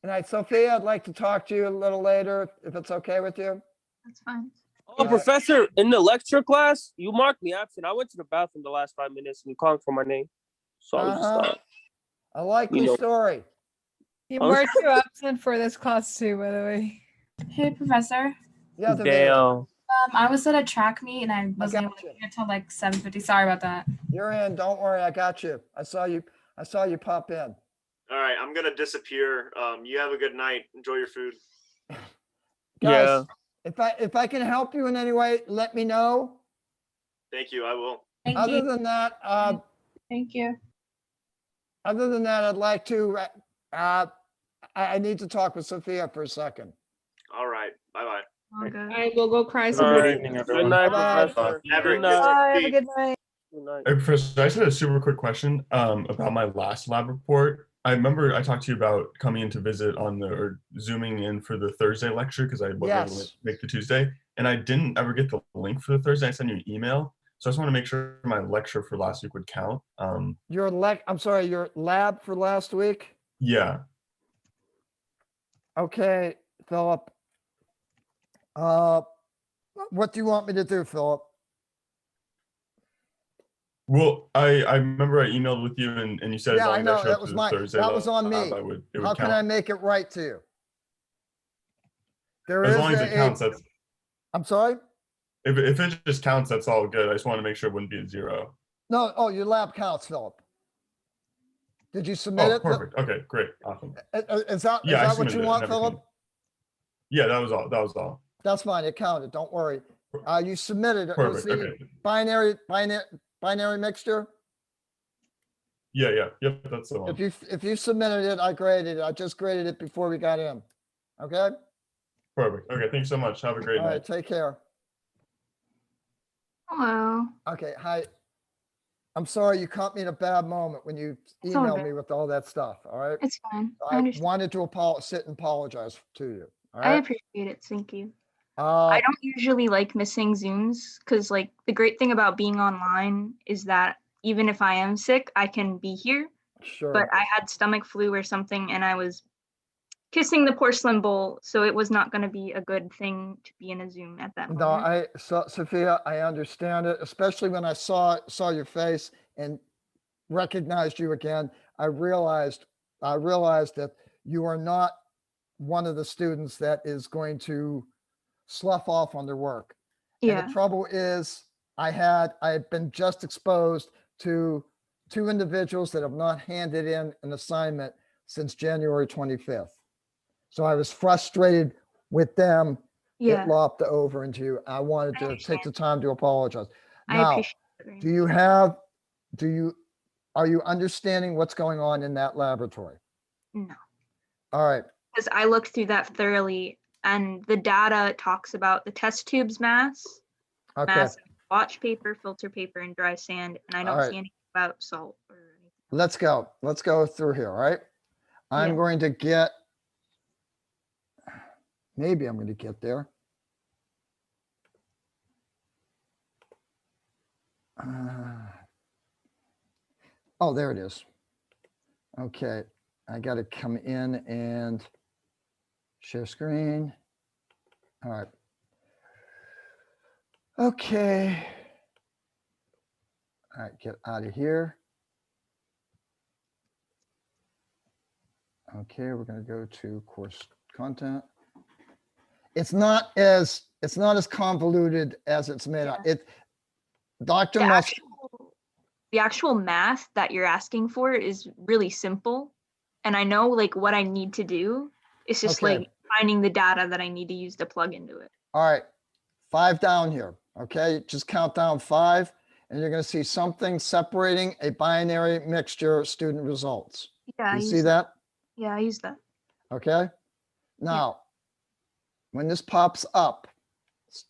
Good night, Sophia. I'd like to talk to you a little later, if it's okay with you. That's fine. Oh, Professor, in the lecture class, you marked me absent. I went to the bathroom the last 5 minutes and you called for my name. So I was just A likely story. You marked you absent for this class too, by the way. Hey, Professor. Yeah, damn. I was at a track meet and I wasn't able to you. get until like 7:50. Sorry about that. You're in. Don't worry. I got you. I saw you pop in. All right, I'm gonna disappear. You have a good night. Enjoy your food. Guys, if I can help you in any way, let me know. Thank you. I will. Other than that, Thank you. other than that, I'd like to. I need to talk with Sophia for a second. All right. Bye bye. All good. All right, we'll go cry. Have a some good more. evening, everyone. Good night, Bye-bye. Professor. Have a Good good night. Bye. Have a night. good night. Good night. Hey, Professor, I just had a super quick question about my last lab report. I remember I talked to you about coming in to visit or zooming in for the Thursday lecture because I wasn't able to make the Tuesday, and I didn't ever get the link for the Thursday. I sent you an email, so I just want to make sure my lecture for last week would count. Your lab for last week. Yeah. Okay, Philip. What do you want me to do, Philip? Well, I remember I emailed with you and you said as Yeah, long I as know. I showed That up was to the Thursday that was on me. lab, it would How can I count. make it right to you? There As is long as it counts, that's. I'm sorry? If it just counts, that's all good. I just want to make sure it wouldn't be a 0. No, oh, your lab counts, Philip. Did you submit Oh, it? perfect. Okay, great. Awesome. Is that Yeah, I what you submitted it want, and everything. Philip? Yeah, that was all. That's fine. It counted. Don't worry. You submitted it. It was Perfect. the Okay. binary mixture. Yeah. Yep, that's the one. If you submitted it, I graded it. I just graded it before we got in. Okay? Perfect. Okay, thanks so much. Have a great All night. right, take care. Hello. Okay, hi. I'm sorry you caught me in a bad moment when you It's all emailed good. me with all that stuff, all right? It's fine. I I understand. wanted to sit and apologize to you, all I right? appreciate it. Thank you. Uh, I don't usually like missing Zooms because, like, the great thing about being online is that even if I am sick, I can be here. Sure. But I had stomach flu or something, and I was kissing the porcelain bowl, so it was not going to be a good thing to be in a Zoom at that No, moment. Sophia, I understand it, especially when I saw your face and recognized you again. I realized that you are not one of the students that is going to slough off on their work. And Yeah. the trouble is I've been just exposed to 2 individuals that have not handed in an assignment since January 25th. So I was frustrated with them Yeah, It lopped over into you. I wanted to take the time to apologize. I Now, appreciate it. are you understanding what's going on in that laboratory? No, All right. because I looked through that thoroughly, and the data talks about the test tubes mass, Okay. mass of watch paper, filter paper, and dry sand, and I don't All see right. anything about salt or anything. Let's go. Let's go through here. All right. I'm Yeah. going to get, maybe I'm going to get there. Oh, there it is. Okay. I got to come in and share screen. All right. Okay. All right, get out of here. Okay, we're going to go to course content. It's not as convoluted as it's made out. Dr. Musk. The actual math that you're asking for is really simple, and I know like what I need to do. It's just Okay. like finding the data that I need to use to plug into it. All right, 5 down here. Okay, just count down 5, and you're going to see something separating a binary mixture student results. Yeah, You see that? Yeah, I use that. Okay. Now, when this pops up,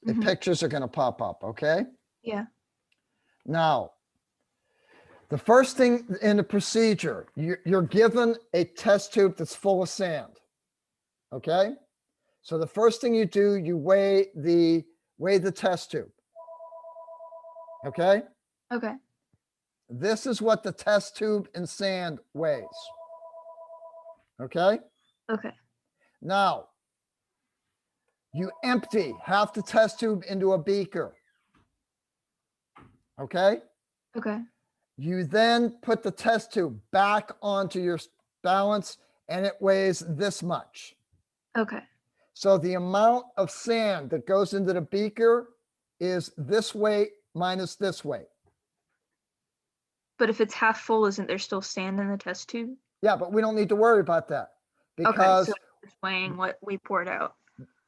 the Mhm. pictures are going to pop up. Okay. Yeah. Now, the first thing in the procedure, you're given a test tube that's full of sand. Okay. So the first thing you do, you weigh the test tube. Okay. Okay. This is what the test tube in sand weighs. Okay. Okay. Now, you empty half the test tube into a beaker. Okay. Okay. You then put the test tube back onto your balance, and it weighs this much. Okay. So the amount of sand that goes into the beaker is this weight minus this weight. But if it's half full, isn't there still sand in the test tube? Yeah, but we don't need to worry about that because okay, so it's weighing what we poured out.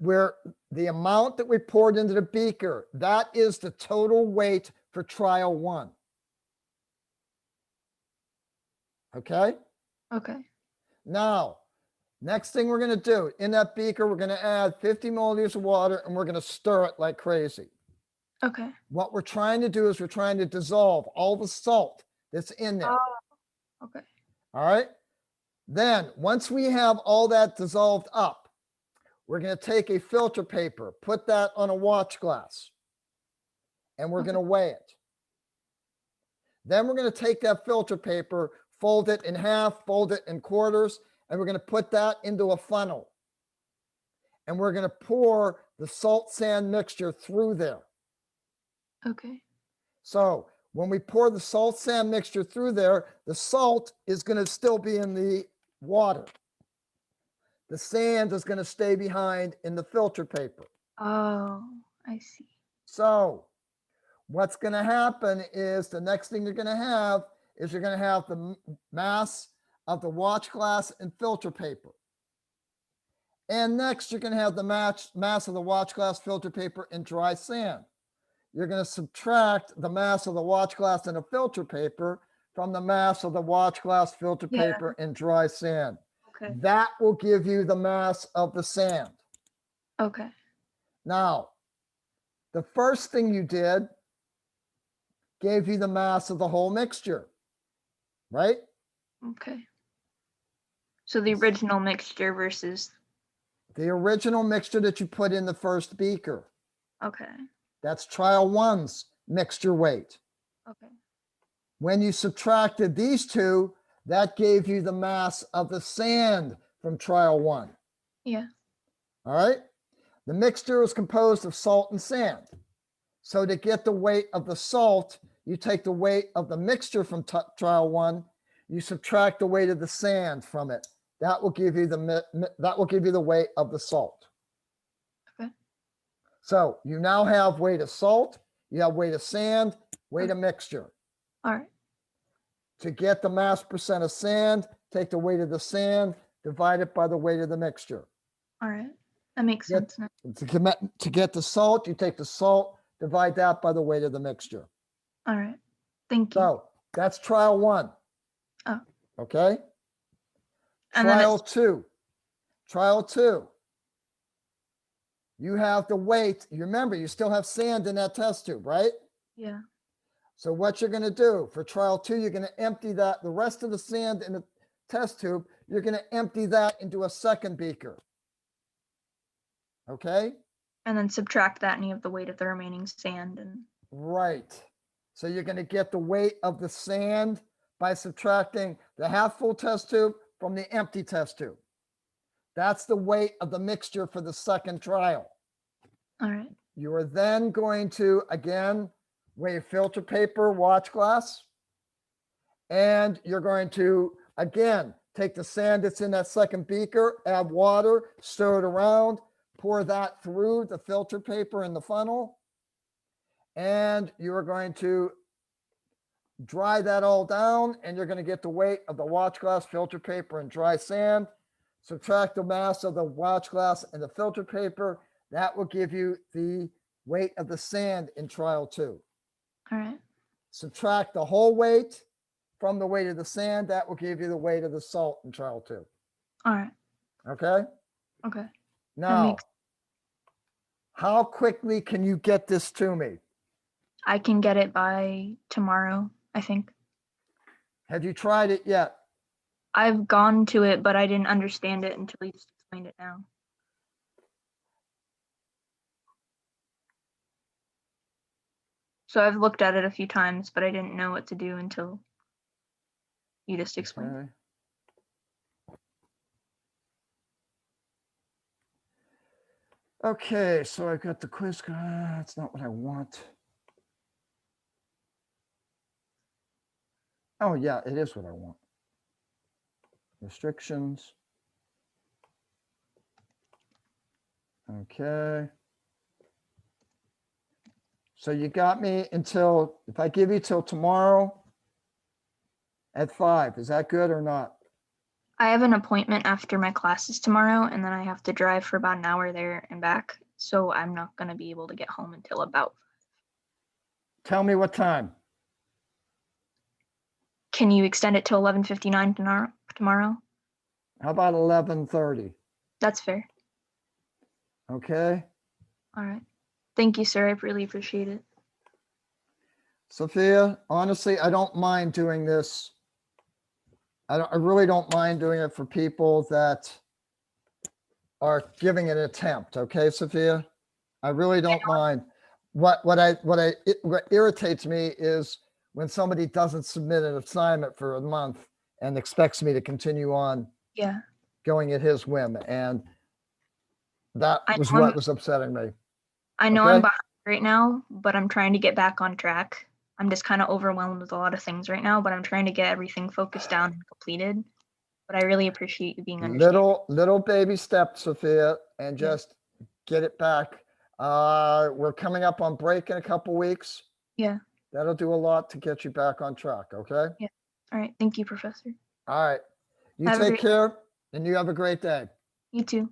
the amount that we poured into the beaker, that is the total weight for trial 1. Okay. Okay. Now, next thing we're going to do in that beaker, we're going to add 50 milliliters of water and we're going to stir it like crazy. Okay. What we're trying to do is we're trying to dissolve all the salt that's in there. Oh, okay. All right. Then once we have all that dissolved up, we're going to take a filter paper, put that on a watch glass, and we're going to weigh it. Then we're going to take that filter paper, fold it in half, fold it in quarters, and we're going to put that into a funnel. And we're going to pour the salt sand mixture through there. Okay. So when we pour the salt sand mixture through there, the salt is going to still be in the water. The sand is going to stay behind in the filter paper. Oh, I see. So what's going to happen is the next thing you're going to have is you're going to have the mass of the watch glass and filter paper. And next you're going to have the mass of the watch glass, filter paper, and dry sand. You're going to subtract the mass of the watch glass and the filter paper from the mass of the watch glass, filter paper, and dry sand. Okay. That will give you the mass of the sand. Okay. Now, the first thing you did gave you the mass of the whole mixture, right? Okay. So the original mixture versus the original mixture that you put in the first beaker. Okay. That's trial 1's mixture weight. Okay. When you subtracted these two, that gave you the mass of the sand from trial 1. Yeah. All right. The mixture is composed of salt and sand. So to get the weight of the salt, you take the weight of the mixture from trial 1, you subtract the weight of the sand from it. That will give you the weight of the salt. Okay. So you now have weight of salt, you have weight of sand, weight of mixture. All right. To get the mass percent of sand, take the weight of the sand, divide it by the weight of the mixture. All right. That makes Get- sense. now. To get the salt, you take the salt, divide that by the weight of the mixture. All right. Thank you. So that's trial 1. Oh. Okay. And then Trial 2. Trial 2. You have the weight. You remember, you still have sand in that test tube, right? Yeah. So what you're going to do for trial 2, you're going to empty the rest of the sand in the test tube. You're going to empty that into a second beaker. Okay. And then subtract that and you have the weight of the remaining sand. And Right. So you're going to get the weight of the sand by subtracting the half full test tube from the empty test tube. That's the weight of the mixture for the second trial. all right. You are then going to, again, weigh filter paper, watch glass. And you're going to, again, take the sand that's in that second beaker, add water, stir it around, pour that through the filter paper in the funnel. And you are going to dry that all down, and you're going to get the weight of the watch glass, filter paper, and dry sand. Subtract the mass of the watch glass and the filter paper. That will give you the weight of the sand in trial 2. All right. Subtract the whole weight from the weight of the sand. That will give you the weight of the salt in trial 2. All right. Okay? Okay. Now, makes- how quickly can you get this to me? I can get it by tomorrow, I think. Have you tried it yet? I've gone to it, but I didn't understand it until you just explained it now. So I've looked at it a few times, but I didn't know what to do until you just explained. Okay. Okay, so I've got the quiz. That's not what I want. Oh, yeah, it is what I want. Restrictions. Okay. So you got me until, if I give you till tomorrow at 5, is that good or not? I have an appointment after my classes tomorrow, and then I have to drive for about an hour there and back. So I'm not going to be able to get home until about. Tell me what time. Can you extend it to 11:59 tomorrow? How about 11:30? That's fair. Okay. All right. Thank you, sir. I really appreciate it. Sophia, honestly, I don't mind doing this. I really don't mind doing it for people that are giving it an attempt. Okay, Sophia? I really don't mind. What irritates me is when somebody doesn't submit an assignment for a month and expects me to continue on Yeah. going at his whim. And that I was know what was upsetting me. I know Okay. I'm behind right now, but I'm trying to get back on track. I'm just kind of overwhelmed with a lot of things right now, but I'm trying to get everything focused down and completed. But I really appreciate you being understanding. Little baby steps, Sophia, and just get it back. We're coming up on break in a couple weeks. Yeah. That'll do a lot to get you back on track. Okay. Yeah. All right. Thank you, Professor. All right. You Have a take great- care and you have a great day. You too.